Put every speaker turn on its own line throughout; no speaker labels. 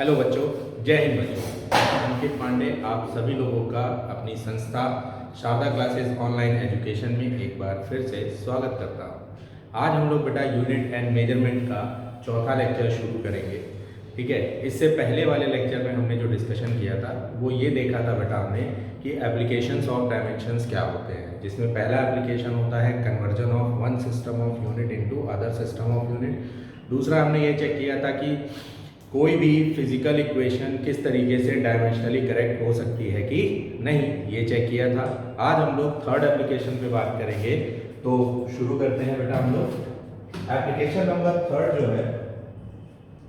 Hello बच्चों, जय हिंद बच्चों। अंकित पांडे आप सभी लोगों का अपनी संस्था शारदा क्लासेस ऑनलाइन एजुकेशन में एक बार फिर से स्वागत करता हूँ। आज हम लोग बेटा यूनिट एंड मेजरमेंट का चौथा लेक्चर शुरू करेंगे। ठीक है, इससे पहले वाले लेक्चर में हमने जो डिस्कशन किया था वो ये देखा था बेटा हमने कि एप्लीकेशंस ऑफ डायमेंशंस क्या होते हैं, जिसमें पहला एप्लीकेशन होता है conversion of one system of unit into other system of unit. दूसरा हमने ये चेक किया था कि कोई भी फिजिकल इक्वेशन किस तरीके से डायमेंशनली करेक्ट हो सकती है कि नहीं, ये चेक किया था। आज हम लोग थर्ड एप्लीकेशन पे बात करेंगे, तो शुरू करते हैं बेटा हम लोग। एप्लीकेशन नंबर थर्ड जो है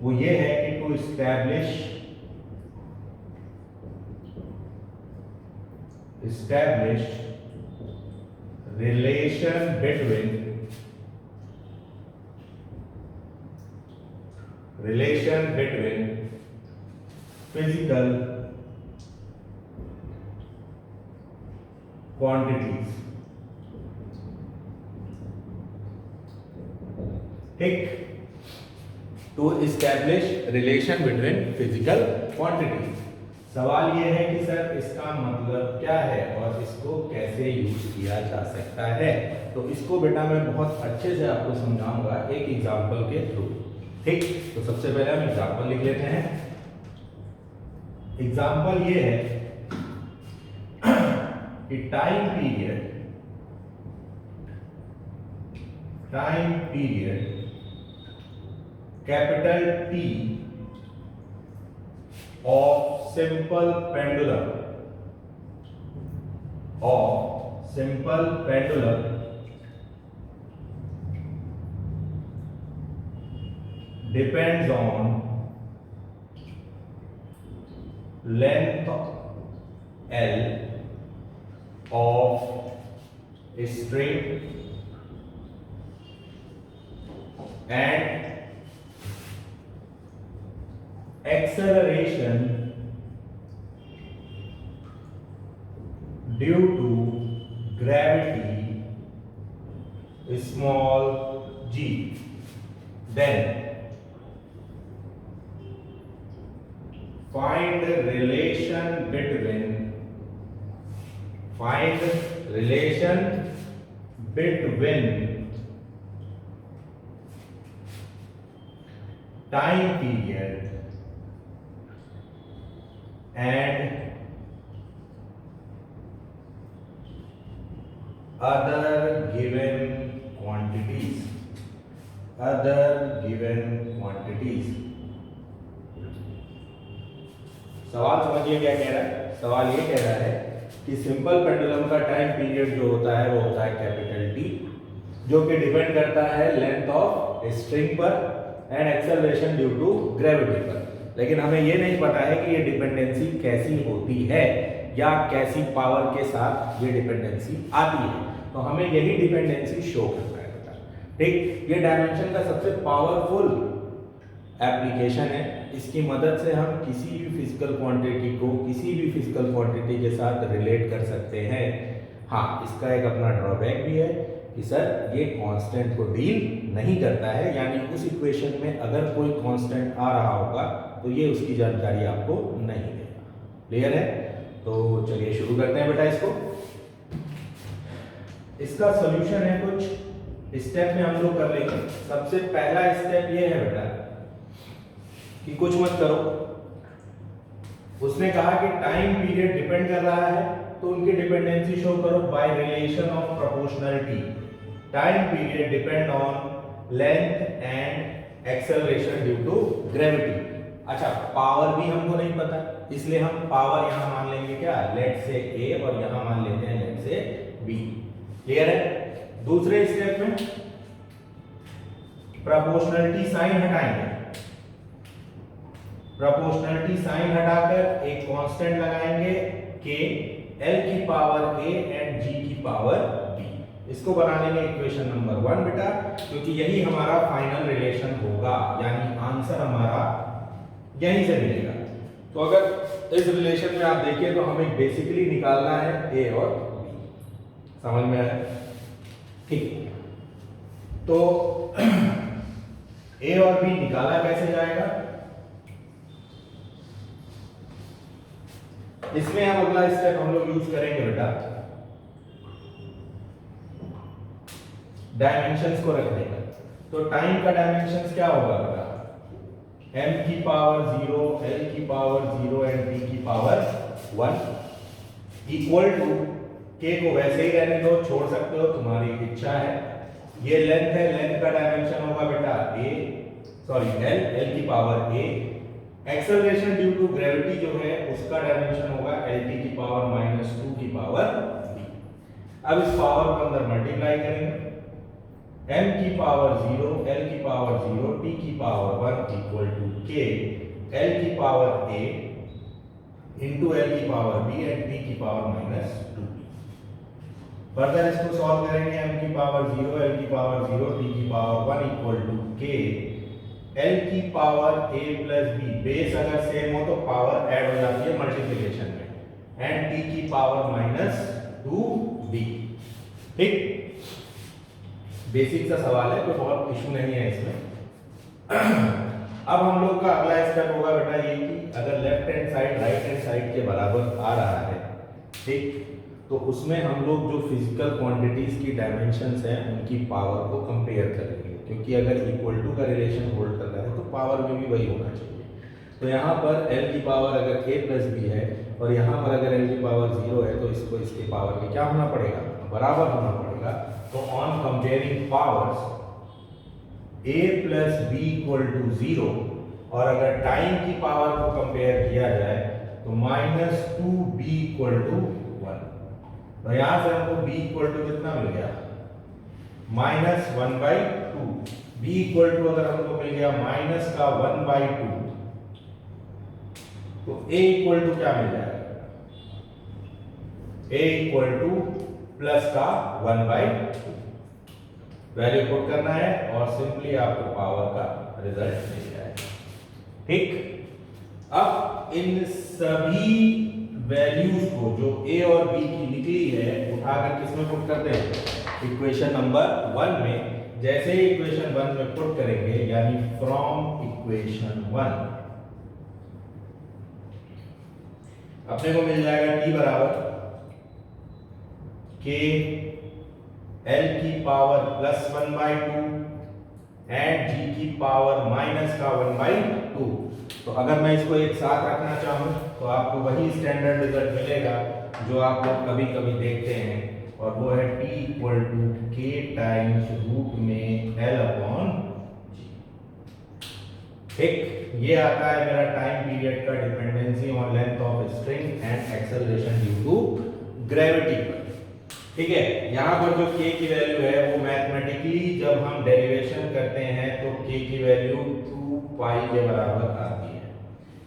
वो ये है कि to establish relation between physical quantities। ठीक, to establish relation between physical quantities. सवाल यह है कि सर इसका मतलब क्या है और इसको कैसे यूज किया जा सकता है। तो इसको बेटा मैं बहुत अच्छे से आपको समझाऊंगा एक एग्जांपल के थ्रू। ठीक, तो सबसे पहले हम एग्जांपल लिख लेते हैं। एग्जांपल ये है कि time period capital T of simple pendulum depends on length L of string and acceleration due to gravity small g, then find relation between time period and other given quantities। सवाल समझिए क्या कह रहा है। सवाल ये कह रहा है कि सिंपल पेंडुलम का टाइम पीरियड जो होता है वो होता है कैपिटल T, जो कि डिपेंड करता है लेंथ ऑफ स्ट्रिंग पर and acceleration due to gravity पर। लेकिन हमें ये नहीं पता है कि ये डिपेंडेंसी कैसी होती है या कैसी पावर के साथ ये डिपेंडेंसी आती है। तो हमें यही डिपेंडेंसी शो करना है बेटा। ठीक, ये डायमेंशन का सबसे पावरफुल एप्लीकेशन है। इसकी मदद से हम किसी भी फिजिकल क्वांटिटी के साथ रिलेट कर सकते हैं। हाँ, इसका एक अपना ड्रॉबैक भी है कि सर ये कांस्टेंट को डील नहीं करता है, यानी उस इक्वेशन में अगर कोई कांस्टेंट आ रहा होगा तो ये उसकी जानकारी आपको नहीं देगा। क्लियर है? तो चलिए शुरू करते हैं बेटा इसको। इसका सॉल्यूशन है, कुछ स्टेप में हम लोग कर लेंगे। सबसे पहला स्टेप ये है बेटा कि कुछ मत करो। उसने कहा कि टाइम पीरियड डिपेंड कर रहा है तो उनकी डिपेंडेंसी शो करो by relation of proportionality. Time period depend on length and acceleration due to gravity. अच्छा, पावर भी हमको नहीं पता, इसलिए हम पावर यहां मान लेंगे क्या, लेट से A, और यहां मान लेते हैं लेट से B। क्लियर है? दूसरे स्टेप में प्रोपोर्शनलिटी साइन हटाएंगे। प्रोपोर्शनलिटी साइन हटाकर एक कांस्टेंट लगाएंगे K, L की पावर A एंड G की पावर B। इसको बना लेंगे इक्वेशन नंबर 1 बेटा, क्योंकि यही हमारा फाइनल रिलेशन होगा, यानी आंसर हमारा यहीं से मिलेगा। तो अगर इस रिलेशन में आप देखिए तो हमें बेसिकली निकालना है A और B। समझ में आया? ठीक, तो A और B निकाला कैसे जाएगा? इसमें हम अगला स्टेप हम लोग यूज करेंगे बेटा डायमेंशंस को रखने का। तो टाइम का डायमेंशंस क्या होगा बेटा, m की पावर 0, l की पावर 0 एंड t की पावर 1 इक्वल टू k को वैसे ही रहने दो, छोड़ सकते हो, तुम्हारी इच्छा है। ये लेंथ है, लेंथ का डायमेंशन होगा बेटा l की power a। Acceleration due to gravity जो है उसका डायमेंशन होगा lt की पावर -2 की पावर b। अब इस पावर को अंदर मल्टीप्लाई करेंगे, m की पावर 0, l की पावर 0, t की power 1 equal to k l की पावर a इंटू l की पावर b एंड t की पावर -2। फर्दर इसको सॉल्व करेंगे, m की पावर 0, l की पावर 0, t की power 1 equal to k l की power a plus b। Base अगर सेम हो तो पावर ऐड हो जाती है मल्टीप्लिकेशन में, एंड t की पावर -2b। ठीक, बेसिक सा सवाल है, कोई बहुत इशू नहीं है इसमें। अब हम लोग का अगला स्टेप होगा बेटा ये कि अगर left hand side right hand side के बराबर आ रहा है, ठीक, तो उसमें हम लोग जो फिजिकल क्वांटिटीज की डायमेंशंस हैं उनकी पावर को कंपेयर करेंगे, क्योंकि अगर इक्वल टू का रिलेशन होल्ड कर रहा है तो पावर में भी वही होना चाहिए। तो यहाँ पर l की पावर अगर a प्लस b है और यहाँ पर अगर l की पावर 0 है तो इसको इसके पावर के क्या होना पड़ेगा, बराबर होना पड़ेगा। तो on comparing powers a plus b equal to 0, और अगर टाइम की पावर को कंपेयर किया जाए तो -2b इक्वल टू 1। तो यहां से हमको b इक्वल टू कितना मिल गया, -1/2। b इक्वल टू अगर हमको मिल गया माइनस का 1/2, तो a इक्वल टू क्या मिल जाएगा, a इक्वल टू प्लस का 1/2। वैल्यू पुट करना है और सिंपली आपको पावर का रिजल्ट मिल जाएगा। ठीक, अब इन सभी वैल्यूज को जो a और b की निकली है उठाकर किसमें पुट करते हैं, इक्वेशन नंबर 1 में। जैसे ही इक्वेशन 1 में पुट करेंगे, यानी फ्रॉम इक्वेशन 1 अपने को मिल जाएगा t बराबर k l की पावर +1/2 एंड g की पावर माइनस का 1/2। तो अगर मैं इसको एक साथ रखना चाहूं तो आपको वही स्टैंडर्ड रिजल्ट मिलेगा जो आप लोग कभी कभी देखते हैं, और वो है t equal to k times root में l/g। ठीक, ये आता है मेरा टाइम पीरियड का dependency on length of string and acceleration due to gravity पर। ठीक है, यहाँ पर जो k की वैल्यू है वो मैथमेटिकली जब हम डेरिवेशन करते हैं तो k की वैल्यू 2 पाई के बराबर आती है,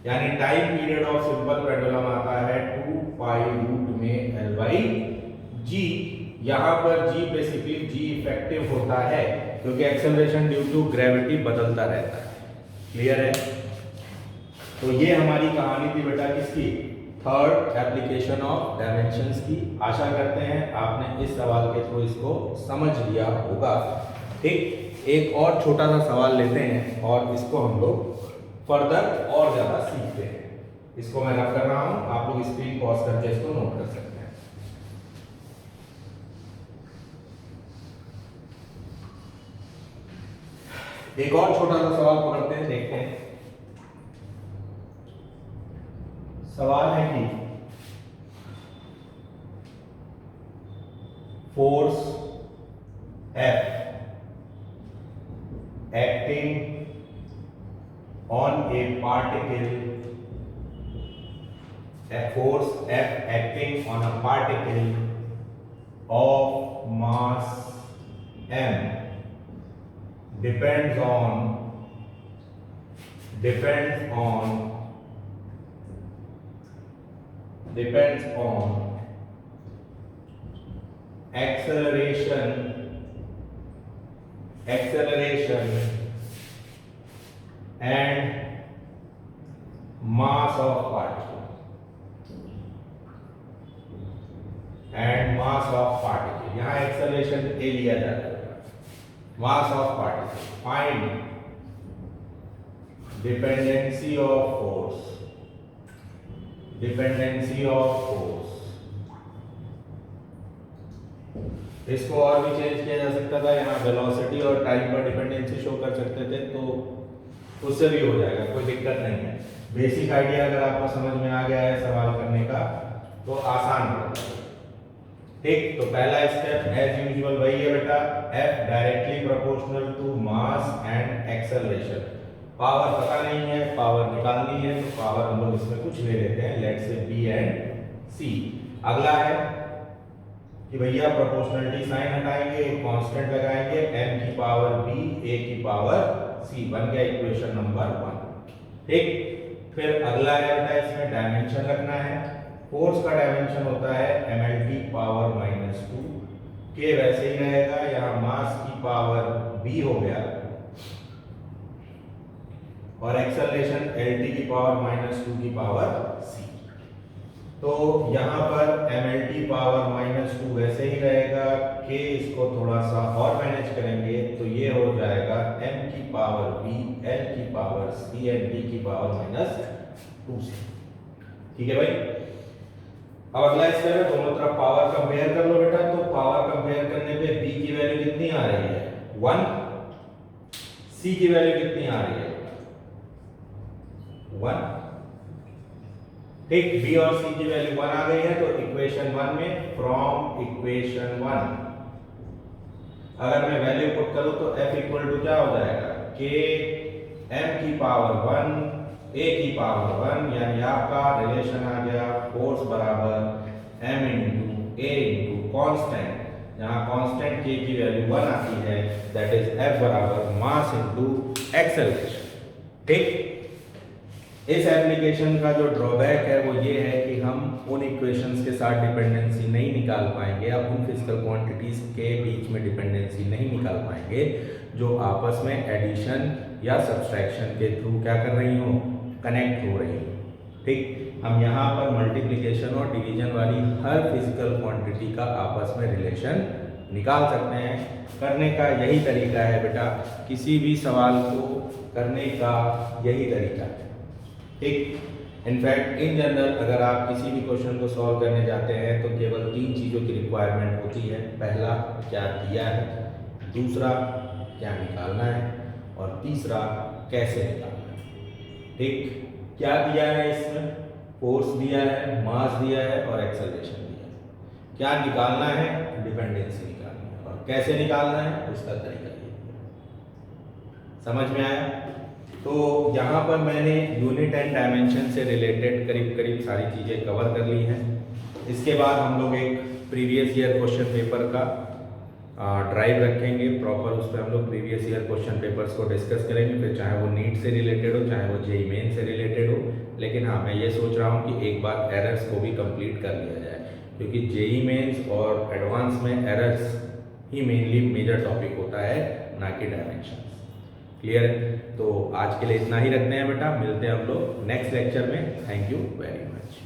यानी time period of simple pendulum आता है 2 पाई रूट में l/g। यहाँ पर g बेसिकली g इफेक्टिव होता है क्योंकि एक्सेलरेशन ड्यू टू ग्रेविटी बदलता रहता है। क्लियर है? तो ये हमारी कहानी थी बेटा किसकी, थर्ड एप्लीकेशन ऑफ डायमेंशंस की। आशा करते हैं आपने इस सवाल के थ्रू इसको समझ लिया होगा। ठीक, एक और छोटा सा सवाल लेते हैं और इसको हम लोग फर्दर और ज्यादा सीखते हैं। इसको मैं रब कर रहा हूं, आप लोग स्क्रीन पॉज करके इसको नोट कर सकते हैं। एक और छोटा सा सवाल पकड़ते हैं, देखते हैं। सवाल है कि force F acting on a particle, a force F acting on a particle of mass m depends on acceleration and mass of particle यहाँ acceleration a लिया जाता है, mass of particle, find dependency of force dependency of force. इसको और भी change किया जा सकता था, यहाँ वेलोसिटी और टाइम पर डिपेंडेंसी शो कर सकते थे, तो उससे भी हो जाएगा, कोई दिक्कत नहीं है। बेसिक आइडिया अगर आपको समझ में आ गया है सवाल करने का तो आसान पड़ता है। ठीक, तो पहला स्टेप एज यूजुअल वही है बेटा, F directly proportional to mass and acceleration. Power पता नहीं है, पावर निकालनी है, तो पावर हम लोग इसमें कुछ ले लेते हैं, let's say B and C। अगला है कि भैया प्रोपोर्शनलिटी साइन हटाएंगे, एक कांस्टेंट लगाएंगे, m की पावर b a की पावर c, बन गया इक्वेशन नंबर 1। ठीक, फिर अगला है बेटा इसमें डायमेंशन रखना है। फोर्स का डायमेंशन होता है mlt पावर -2, k वैसे ही रहेगा, यहाँ मास की पावर b हो गया और एक्सेलरेशन lt की पावर -2 की पावर c। तो यहाँ पर mlt पावर -2 वैसे ही रहेगा, k इसको थोड़ा सा और मैनेज करेंगे तो ये हो जाएगा m की पावर b l की पावर c एंड d की पावर -2c। ठीक है भाई। अब अगला स्टेप है, दोनों तरफ पावर कंपेयर कर लो बेटा। तो पावर कंपेयर करने पे b की वैल्यू कितनी आ रही है 1, c की वैल्यू कितनी आ रही है 1। ठीक, b और c की वैल्यू 1 आ गई है, तो इक्वेशन 1 में फ्रॉम इक्वेशन 1 अगर मैं वैल्यू पुट करूं तो f इक्वल टू क्या हो जाएगा, k m की पावर 1 a की पावर 1, यानी आपका रिलेशन आ गया फोर्स बराबर m into a into constant, जहां कांस्टेंट k की वैल्यू 1 आती है, दैट इज f बराबर मास इंटू एक्सेलरेशन। ठीक, इस एप्लीकेशन का जो ड्रॉबैक है वो ये है कि हम उन इक्वेशंस के साथ डिपेंडेंसी नहीं निकाल पाएंगे, या उन फिजिकल क्वांटिटीज के बीच में डिपेंडेंसी नहीं निकाल पाएंगे जो आपस में एडिशन या सब्सट्रैक्शन के थ्रू क्या कर रही हो, कनेक्ट हो रही हो। ठीक, हम यहाँ पर मल्टीप्लिकेशन और डिवीजन वाली हर फिजिकल क्वांटिटी का आपस में रिलेशन निकाल सकते हैं। करने का यही तरीका है बेटा, किसी भी सवाल को करने का यही तरीका है। ठीक, इनफैक्ट इन जनरल अगर आप किसी भी क्वेश्चन को सॉल्व करने जाते हैं तो केवल 3 चीज़ों की रिक्वायरमेंट होती है। पहला, क्या दिया है, दूसरा, क्या निकालना है, और तीसरा, कैसे निकालना है। ठीक, क्या दिया है इसमें, फोर्स दिया है, मास दिया है और एक्सेलरेशन दिया है। क्या निकालना है, डिपेंडेंसी निकालनी है, और कैसे निकालना है उसका तरीका ये है। समझ में आया? तो यहाँ पर मैंने यूनिट एंड डायमेंशन से रिलेटेड करीब करीब सारी चीज़ें कवर कर ली हैं। इसके बाद हम लोग एक प्रीवियस ईयर क्वेश्चन पेपर का ड्राइव रखेंगे प्रॉपर, उस पर हम लोग प्रीवियस ईयर क्वेश्चन पेपर्स को डिस्कस करेंगे, फिर चाहे वो नीट से रिलेटेड हो, चाहे वो जेईई मेन से रिलेटेड हो। लेकिन हाँ, मैं ये सोच रहा हूँ कि एक बार एरर्स को भी कंप्लीट कर लिया जाए, क्योंकि जेईई मेन्स और एडवांस में एरर्स ही मेनली मेजर टॉपिक होता है, ना कि डायमेंशन। क्लियर है? तो आज के लिए इतना ही रखते हैं बेटा, मिलते हैं हम लोग नेक्स्ट लेक्चर में। Thank you very much.